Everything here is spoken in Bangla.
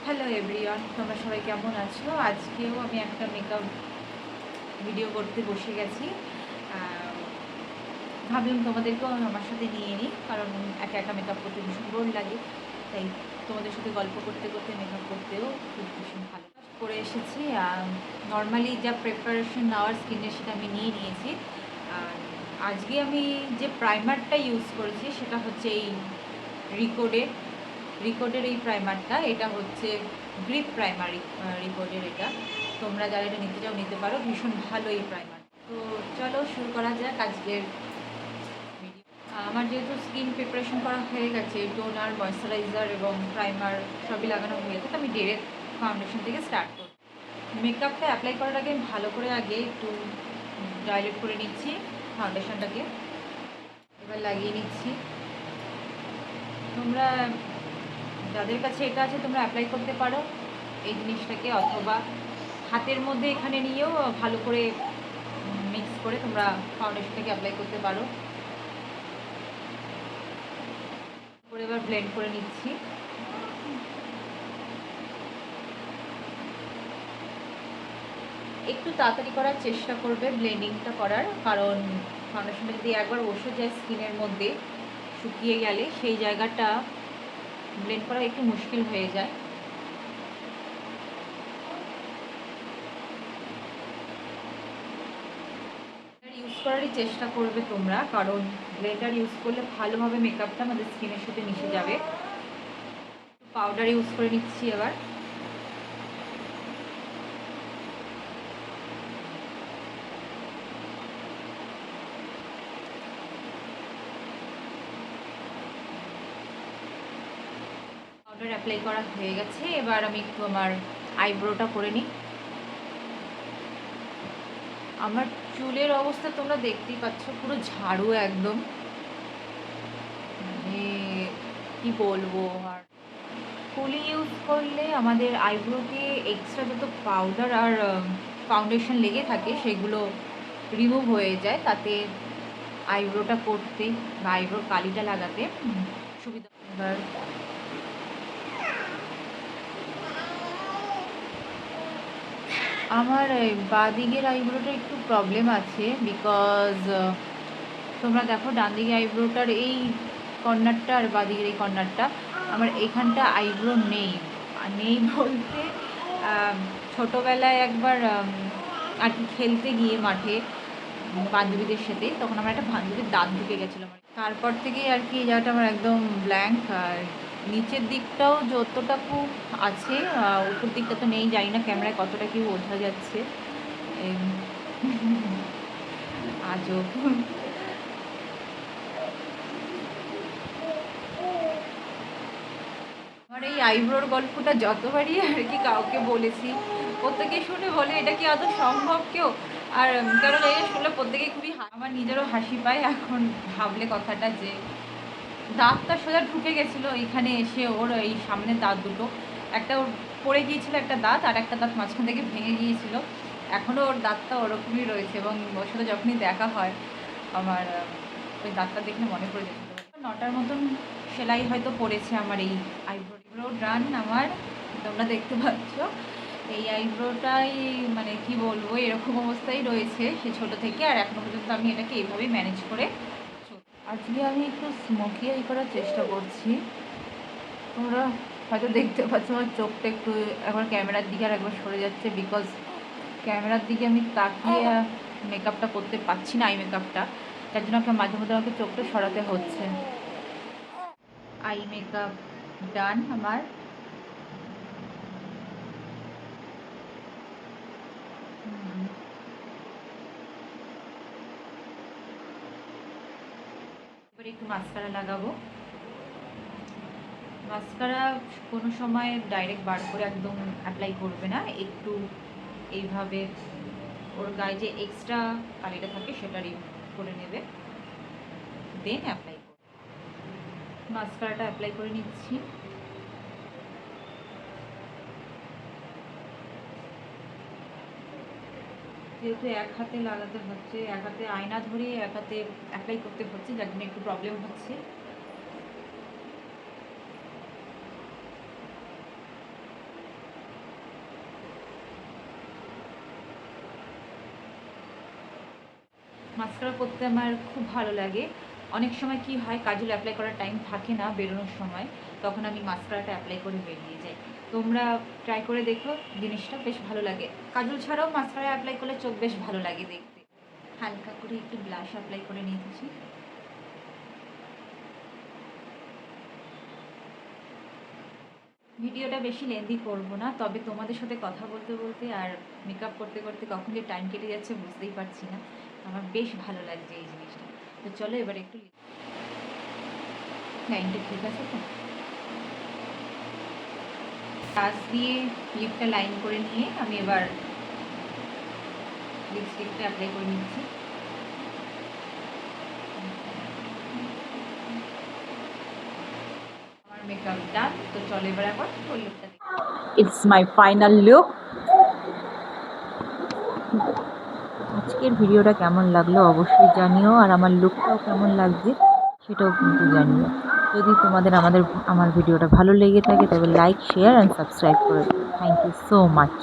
হ্যালো এভরিওয়ান, তোমরা সবাই কেমন আছো? আজকেও আমি একটা মেকআপ ভিডিও করতে বসে গেছি। আহ, ভাবলাম তোমাদেরকেও আমার সাথে নিয়ে নিই, কারণ একা একা মেকআপ করতে ভীষণ বোর লাগে। তাই তোমাদের সাথে গল্প করতে করতে মেকআপ করতেও খুব ভীষণ ভালো করে এসেছি। নর্মালি যা প্রিপারেশন নেওয়ার স্কিনের সেটা আমি নিয়ে নিয়েছি। আর আজকে আমি যে প্রাইমারটা ইউজ করেছি সেটা হচ্ছে এই রিকোডের রিকোডের এই প্রাইমারটা। এটা হচ্ছে গ্রিপ প্রাইমার, রিকোডের এটা। তোমরা যারা এটা নিতে চাও নিতে পারো, ভীষণ ভালো এই প্রাইমার। তো চলো শুরু করা যাক আজকের ভিডিও। আমার যেহেতু স্কিন প্রিপারেশন করা হয়ে গেছে, টোনার, ময়শ্চারাইজার এবং প্রাইমার সবই লাগানো হয়ে গেছে, তো আমি ডিরেক্ট ফাউন্ডেশন থেকে স্টার্ট করব। মেকআপটা অ্যাপ্লাই করার আগে আমি ভালো করে আগে একটু ডাইলেট করে নিচ্ছি ফাউন্ডেশনটাকে। এবার লাগিয়ে নিচ্ছি। তোমরা যাদের কাছে এটা আছে তোমরা অ্যাপ্লাই করতে পারো এই জিনিসটাকে, অথবা হাতের মধ্যে এখানে নিয়েও ভালো করে মিক্স করে তোমরা ফাউন্ডেশনটাকে অ্যাপ্লাই করতে পারো। করে এবার ব্লেন্ড করে নিচ্ছি। একটু তাড়াতাড়ি করার চেষ্টা করবে ব্লেন্ডিংটা করার, কারণ ফাউন্ডেশনটা যদি একবার বসে যায় স্কিনের মধ্যে, শুকিয়ে গেলে সেই জায়গাটা ব্লেন্ড করা একটু মুশকিল হয়ে যায়। ইউজ করারই চেষ্টা করবে তোমরা, কারণ ব্লেন্ডার ইউজ করলে ভালোভাবে মেকআপটা আমাদের স্কিনের সাথে মিশে যাবে। পাউডার ইউজ করে নিচ্ছি এবার। পাউডার অ্যাপ্লাই করা হয়ে গেছে, এবার আমি একটু আমার আইব্রোটা করে নিই। আমার চুলের অবস্থা তোমরা দেখতেই পাচ্ছ, পুরো ঝাড়ু একদম, মানে কি বলবো। আর ফুলি ইউজ করলে আমাদের আইব্রোতে এক্সট্রা যত পাউডার আর ফাউন্ডেশন লেগে থাকে সেগুলো রিমুভ হয়ে যায়, তাতে আইব্রোটা করতে বা আইব্রোর কালিটা লাগাতে সুবিধা। এবার আমার বাঁ দিকের আইব্রোটা একটু প্রবলেম আছে, বিকজ তোমরা দেখো ডান দিকে আইব্রোটার এই কর্নারটা আর বাঁ দিকের এই কর্নারটা, আমার এখানটা আইব্রো নেই। নেই বলতে ছোটোবেলায় একবার আর কি খেলতে গিয়ে মাঠে বান্ধবীদের সাথে, তখন আমার একটা বান্ধবীর দাঁত ঢুকে গেছিলো। তারপর থেকেই আর কি এই জায়গাটা আমার একদম ব্ল্যাঙ্ক। আর নিচের দিকটাও যতটুকু আছে, উপর দিকটা তো নেই, জানি না ক্যামেরায় কতটা কি বোঝা যাচ্ছে। আজও আমার এই আইব্রোর গল্পটা যতবারই আর কি কাউকে বলেছি, প্রত্যেকে শুনে বলে এটা কি আদৌ সম্ভব কেউ। আর কারণ এই শুনলে প্রত্যেকে খুবই আমার নিজেরও হাসি পায় এখন ভাবলে কথাটা, যে দাঁতটা সোজা ঢুকে গেছিলো এখানে এসে, ওর এই সামনের দাঁত দুটো, একটা ওর পড়ে গিয়েছিল একটা দাঁত, আর একটা দাঁত মাঝখান থেকে ভেঙে গিয়েছিল। এখনও ওর দাঁতটা ওরকমই রয়েছে, এবং ওর সাথে যখনই দেখা হয় আমার ওই দাঁতটা দেখলে মনে পড়ে যেত। 9টার মতন সেলাই হয়তো পড়েছে আমার এই আইব্রো ডান আমার, তোমরা দেখতে পাচ্ছ। এই আইব্রোটাই মানে কি বলবো, এরকম অবস্থায় রয়েছে সে ছোটো থেকে, আর এখনও পর্যন্ত আমি এটাকে এইভাবেই ম্যানেজ করে। আজকে আমি একটু স্মোকি আই করার চেষ্টা করছি। তোমরা হয়তো দেখতে পাচ্ছ আমার চোখটা একটু একবার ক্যামেরার দিকে আর একবার সরে যাচ্ছে, বিকজ ক্যামেরার দিকে আমি তাকিয়ে মেকআপটা করতে পারছি না, আই মেকআপটা, তার জন্য আমাকে মাঝে মধ্যে আমাকে চোখটা সরাতে হচ্ছে। আই মেকআপ ডান আমার। এবারে একটু মাস্কারা লাগাবো। মাস্কারা কোনো সময় ডাইরেক্ট বার করে একদম অ্যাপ্লাই করবে না, একটু এইভাবে ওর গায়ে যে এক্সট্রা কালিটা থাকে সেটা রিমুভ করে নেবে, দেন অ্যাপ্লাই করবে। মাস্কারাটা অ্যাপ্লাই করে নিচ্ছি। যেহেতু এক হাতে লাগাতে হচ্ছে, এক হাতে আয়না ধরে এক হাতে অ্যাপ্লাই করতে হচ্ছে, যার জন্য একটু প্রবলেম হচ্ছে। মাস্কারা পরতে আমার খুব ভালো লাগে। অনেক সময় কি হয়, কাজল অ্যাপ্লাই করার টাইম থাকে না বেরোনোর সময়, তখন আমি মাস্কারাটা অ্যাপ্লাই করে বেরিয়ে যাই। তোমরা ট্রাই করে দেখো, জিনিসটা বেশ ভালো লাগে। কাজল ছাড়াও মাস্কারা অ্যাপ্লাই করলে চোখ বেশ ভালো লাগে দেখতে। হালকা করে একটু ব্লাশ অ্যাপ্লাই করে নিয়েছি। ভিডিওটা বেশি লেন্দি করব না, তবে তোমাদের সাথে কথা বলতে বলতে আর মেকআপ করতে করতে কখন যে টাইম কেটে যাচ্ছে বুঝতেই পারছি না। আমার বেশ ভালো লাগছে এই জিনিসটা। তো চলো এবার একটু লাইনটা ঠিক আছে তো, কাজ দিয়ে লিপটা লাইন করে নিয়ে আমি এবার লিপস্টিকটা অ্যাপ্লাই করে নিচ্ছি। আমার মেকআপ ডান, তো চলো এবার আবার ওই লুকটা দেখি। It's my final look. আজকের ভিডিওটা কেমন লাগলো অবশ্যই জানিও, আর আমার লুকটাও কেমন লাগছে সেটাও কিন্তু জানিও। যদি তোমাদের আমার ভিডিওটা ভালো লেগে থাকে তবে লাইক, শেয়ার অ্যান্ড সাবস্ক্রাইব করে দিও। Thank you so much.